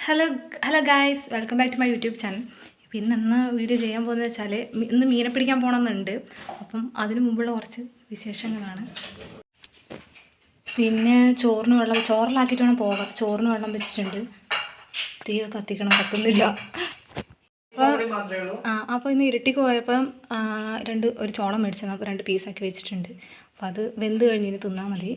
Hello hello guys, welcome back to my YouTube channel. ഇപ്പം ഇന്ന് video ചെയ്യാൻ പോകുന്നത് വെച്ചാൽ ഇന്ന് മീനെ പിടിക്കാൻ പോകണമെന്നുണ്ട്. അപ്പം അതിന് മുമ്പുള്ള കുറച്ച് വിശേഷങ്ങളാണ്. പിന്നെ ചോറിലാക്കിയിട്ട് വേണം പോകാം. ചോറിന് വെള്ളം വെച്ചിട്ടുണ്ട്. തീ കത്തിക്കണം, കത്തുന്നില്ല. അപ്പോൾ ഇന്ന് ഇരട്ടിക്ക് പോയപ്പം ഒരു ചോളം മേടിച്ചത്. അപ്പോൾ 2 പീസാക്കി വെച്ചിട്ടുണ്ട്. അപ്പോൾ അത് വെന്ത് കഴിഞ്ഞിട്ട് തിന്നാൽ മതി.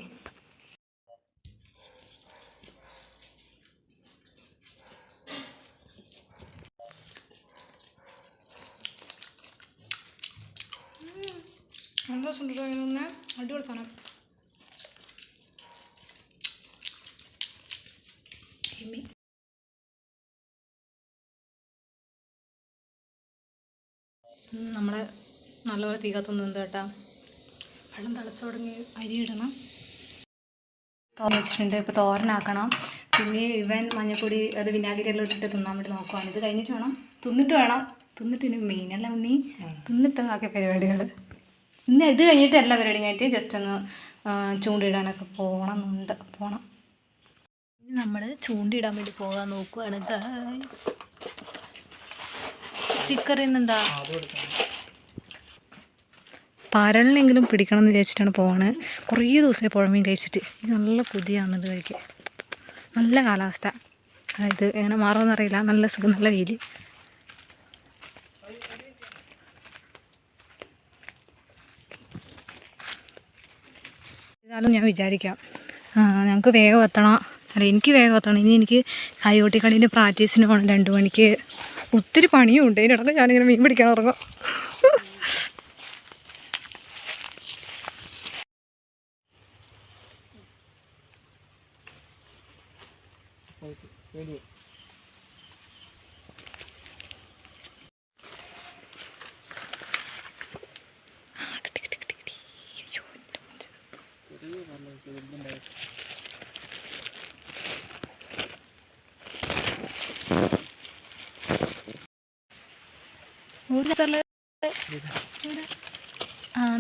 നല്ല രസമുണ്ടോ ഇങ്ങനെ അടിപൊളി സാധനം. നമ്മളെ നല്ലപോലെ തീ കത്തുന്നുണ്ട് കേട്ടോ. വെള്ളം തിളച്ചു തുടങ്ങി അരി ഇടണം. വെച്ചിട്ടുണ്ട്. ഇപ്പോൾ തോരനാക്കണം. പിന്നെ ഇവൻ മഞ്ഞപ്പൊടി അത് വിനാഗിരി എല്ലാം ഇട്ടിട്ട് തിന്നാൻ വേണ്ടി നോക്കുവാണ്. ഇത് കഴിഞ്ഞിട്ട് വേണം, തിന്നിട്ട് ഇനി മീനെല്ലാം ഉണ്ണി തിന്നിട്ട് ആക്കിയ പരിപാടികൾ. ഇന്ന് ഇത് കഴിഞ്ഞിട്ട് എല്ലാ പരിപാടി കഴിഞ്ഞിട്ട് ജസ്റ്റ് ഒന്ന് ചൂണ്ടിടാനൊക്കെ പോകണം. ഇനി നമ്മൾ ചൂണ്ടിടാൻ വേണ്ടി പോകാൻ നോക്കുവാണ് ഗൈസ്. സ്റ്റിക്കർ ഇന്നുണ്ടാ പരലിനെങ്കിലും പിടിക്കണം എന്ന് വിചാരിച്ചിട്ടാണ് പോവാണ്. കുറേ ദിവസമായി പുഴമീൻ കഴിച്ചിട്ട്. ഇത് നല്ല കൊതിയാവുന്നുണ്ട് കഴിക്കാൻ. നല്ല കാലാവസ്ഥ. അതായത് എങ്ങനെ മാറുമെന്നറിയില്ല. നല്ല സുഖം, നല്ല വെയിൽ. എന്നാലും ഞാൻ വിചാരിക്കാം ഞങ്ങൾക്ക് വേഗം എത്തണം. എനിക്ക് വേഗം എത്തണം. ഇനി എനിക്ക് കൈകൊട്ടിക്കളീൻ്റെ പ്രാക്ടീസിന് പോകണം 2 മണിക്ക്. ഒത്തിരി പണിയും ഉണ്ട്. ഇതിനിടയ്ക്ക് ഞാനിങ്ങനെ മീൻ പിടിക്കാൻ ഇറങ്ങും.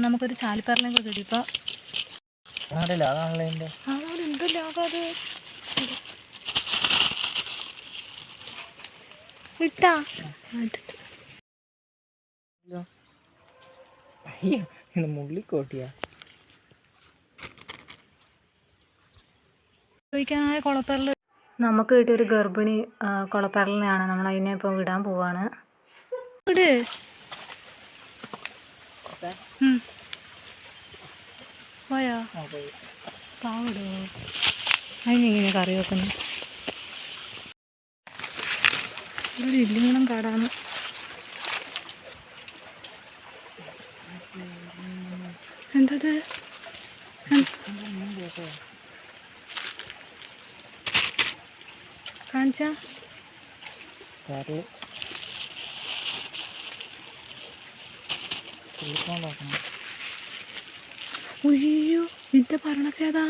നമുക്കൊരു ചാലിപ്പറലും കൂടെ കിട്ടി. ഇപ്പൊ എന്തല്ലാകാത് ഇട്ടാ മുള്ളിക്കോട്ടിയാ ചോദിക്കാനായ കുളപ്പരൽ. നമുക്ക് കിട്ടിയൊരു ഗർഭിണി കുളപ്പരലിനെയാണ്. നമ്മൾ അതിനെ ഇപ്പോൾ വിടാൻ പോവാണ്. വിട് പോയോ പാവിടോ. അതിനെങ്ങനെ കറി വെക്കുന്നു? ഒരു ഇല്ലിങ്ങണം കാടാണ്. എന്തത് കാണിച്ച ഉയ്യോ, ഇതിന്റെ പറഞ്ഞൊക്കെ ഏതാ?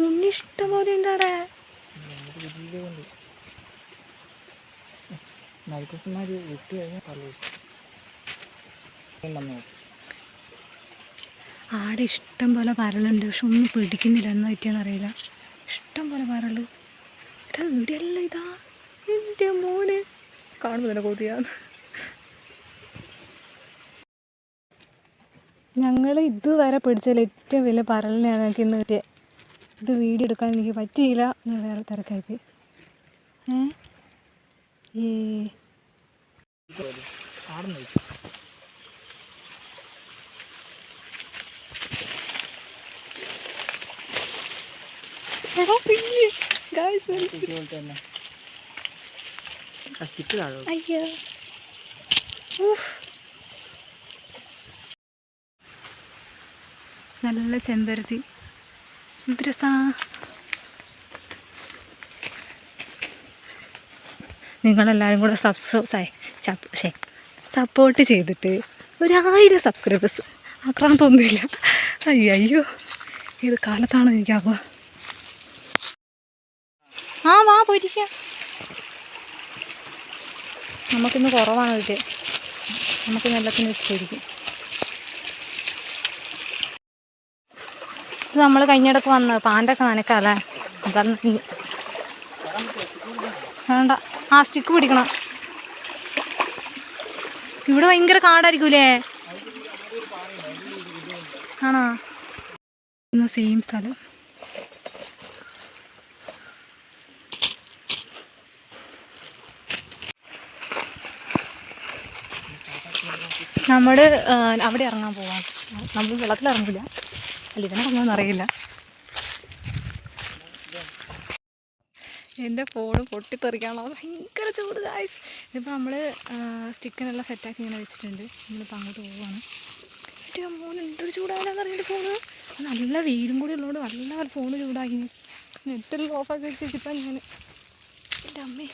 ഉണ്ണി ഇഷ്ടം പോലെ ഉണ്ട് അവിടെ. ആടെ ഇഷ്ടം പോലെ പരലുണ്ട്. പക്ഷെ ഒന്നും പിടിക്കുന്നില്ല. എന്ന് പറ്റിയെന്നറിയില്ല. ഇഷ്ടം പോലെ പരല്. ഇതാ ഇവിടെയല്ല. ഇതാ എൻ്റെ മോന് കാണുമ്പോൾ തന്നെ കൊതിയാന്ന്. ഞങ്ങൾ ഇതുവരെ പിടിച്ചതിൽ ഏറ്റവും വലിയ പരലിനെയാണ് എനിക്ക് ഇന്ന് കിട്ടിയത്. ഇത് വീഡിയോ എടുക്കാൻ എനിക്ക് പറ്റിയില്ല. ഞാൻ വേറെ തിരക്കായിപ്പോയി. അയ്യോ നല്ല ചെമ്പരത്തി. എന്ത് രസാ. നിങ്ങളെല്ലാവരും കൂടെ സപ്പോർട്ട് ചെയ്തിട്ട് 1000 സബ്സ്ക്രൈബേഴ്സ് ആക്രാന്തൊന്നുമില്ല. അയ്യോ ഏത് കാലത്താണോ എനിക്കാവുക. വാ പോയിരിക്കാം. നമുക്കിന്ന് കുറവാണ് കിട്ടിയത്. നമുക്ക് എല്ലാത്തിനും വെച്ചിരിക്കും. ഇത് നമ്മൾ കഴിഞ്ഞിടക്ക് വന്ന് പാൻ്റൊക്കെ നനക്കല്ലേ. അതാണ് വേണ്ട. ആ സ്റ്റിക്ക് പിടിക്കണം. ഇവിടെ ഭയങ്കര കാടായിരിക്കൂലേ? ആണോ? സെയിം സ്ഥലം. നമ്മൾ അവിടെ ഇറങ്ങാൻ പോവാം. നമ്മൾ വെള്ളത്തിലിറങ്ങില്ല. അല്ല, ഇതിനിറങ്ങുമെന്ന് അറിയില്ല. എൻ്റെ ഫോണ് പൊട്ടിത്തെറിക്കാനുള്ള ഭയങ്കര ചൂട് ഗായ്സ്. ഇതിപ്പോൾ നമ്മൾ സ്റ്റിക്കനെല്ലാം സെറ്റാക്കി ഇങ്ങനെ വെച്ചിട്ടുണ്ട്. നമ്മളിപ്പോൾ അങ്ങോട്ട് പോവുകയാണ്. ഏറ്റവും ഫോൺ എന്തൊരു ചൂടാകാനെന്ന് അറിയാണ്ട് ഫോണ്. നല്ല വെയിലും കൂടി ഉള്ളതുകൊണ്ട് നല്ല ഫോണ് ചൂടാക്കി. നെറ്റെല്ലാം ഓഫാക്കി വെച്ചിട്ടാണ് ഞാൻ. എൻ്റെ അമ്മേ,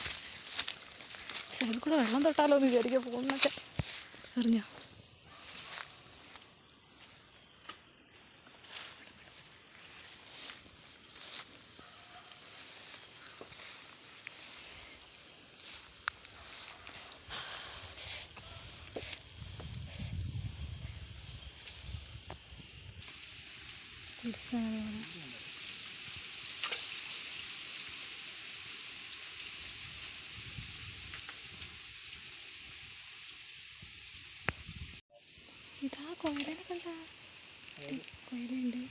സൈഡിൽ കൂടെ വെള്ളം തൊട്ടാലോ എന്ന് വിചാരിക്കുക. ഫോണിനൊക്കെ എറിഞ്ഞോ? ഇതാ കോയലേനെ കണ്ട. കോയലുണ്ട്.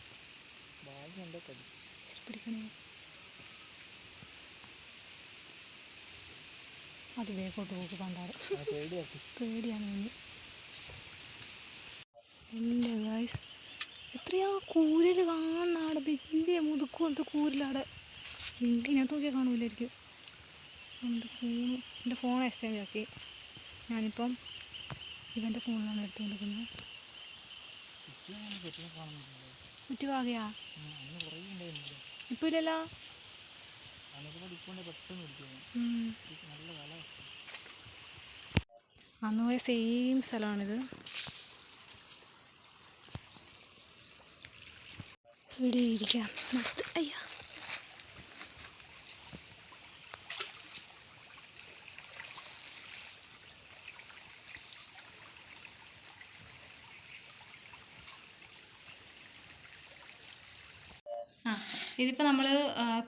പിടിക്കണേ. അത് വേഗോട്ട് പോക്ക് കണ്ടാറ് പേടിയാണ്. എൻ്റെ ഗായ്സ്, എത്രയാ കൂരൽ കാണാടെ. വലിയ മുതുക്ക് പോലത്തെ കൂരലാടെ. ഇതിനകത്ത് നോക്കിയാൽ കാണൂലായിരിക്കും. എൻ്റെ ഫോൺ എക്സ്ചേഞ്ച് ആക്കി. ഞാനിപ്പം ഇവൻ്റെ ഫോണിലാണ് എടുത്തുകൊണ്ടിരിക്കുന്നത്. കുറ്റിവാകയാ? ഇപ്പം ഇല്ലല്ലോ. അന്ന് പോയ സെയിം സ്ഥലമാണിത്. ഇവിടെ ഇരിക്കാം. അയ്യോ, ഇതിപ്പോൾ നമ്മൾ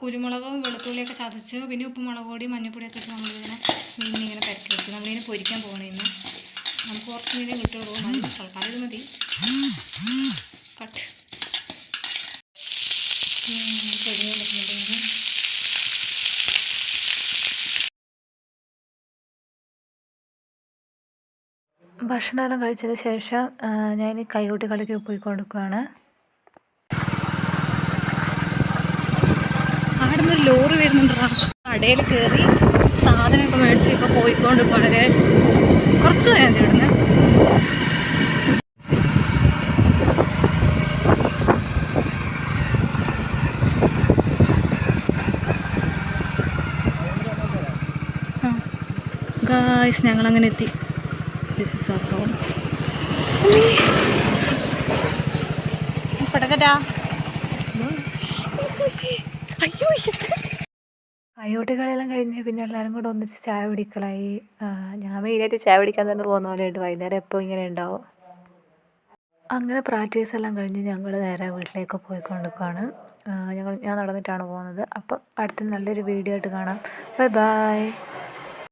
കുരുമുളകും വെളുത്തുള്ളിയൊക്കെ ചതച്ച് പിന്നെ ഉപ്പും മുളക് പൊടി മഞ്ഞൾപ്പൊടിയൊക്കെ ഇട്ട് നമ്മളിങ്ങനെ മീനിങ്ങനെ പരക്കി വെക്കും. നമ്മളിങ്ങനെ പൊരിക്കാൻ പോകണമെന്ന് നമുക്ക് കുറച്ച് മീനെ കിട്ടുള്ളൂ. മതി, തൽക്കാലം ഇത് മതി. കട്ട് ഭക്ഷണമെല്ലാം കഴിച്ചതിന് ശേഷം ഞാൻ കൈകൊട്ടി കളിക്ക് പോയി കൊടുക്കുകയാണ്. അവിടെ നിന്നൊരു ലോറി വരുന്നുണ്ടാ. കടയിൽ കയറി സാധനമൊക്കെ മേടിച്ച് ഇപ്പോൾ പോയിക്കൊണ്ടിരിക്കുകയാണ് ഗൈസ്. കുറച്ച് പോയാൽ മതി ഇവിടുന്ന്. ഗൈസ്, ഞങ്ങളങ്ങനെ എത്തി. This is our home. പടക്കറ്റാ. അയ്യോ, കൈകൊട്ടിക്കളിയെല്ലാം കഴിഞ്ഞ് പിന്നെ എല്ലാവരും കൂടെ ഒന്നിച്ച് ചായ പിടിക്കലായി. ഞാൻ മെയിനായിട്ട് ചായ പിടിക്കാൻ തന്നെ പോകുന്ന പോലെയുണ്ട്. വൈകുന്നേരം എപ്പോൾ ഇങ്ങനെ ഉണ്ടാവും. അങ്ങനെ പ്രാക്ടീസ് എല്ലാം കഴിഞ്ഞ് ഞങ്ങൾ നേരെ വീട്ടിലേക്ക് പോയിക്കൊണ്ടിരിക്കുകയാണ്. ഞാൻ നടന്നിട്ടാണ് പോകുന്നത്. അപ്പം അടുത്ത നല്ലൊരു വീഡിയോ ആയിട്ട് കാണാം. Bye bye.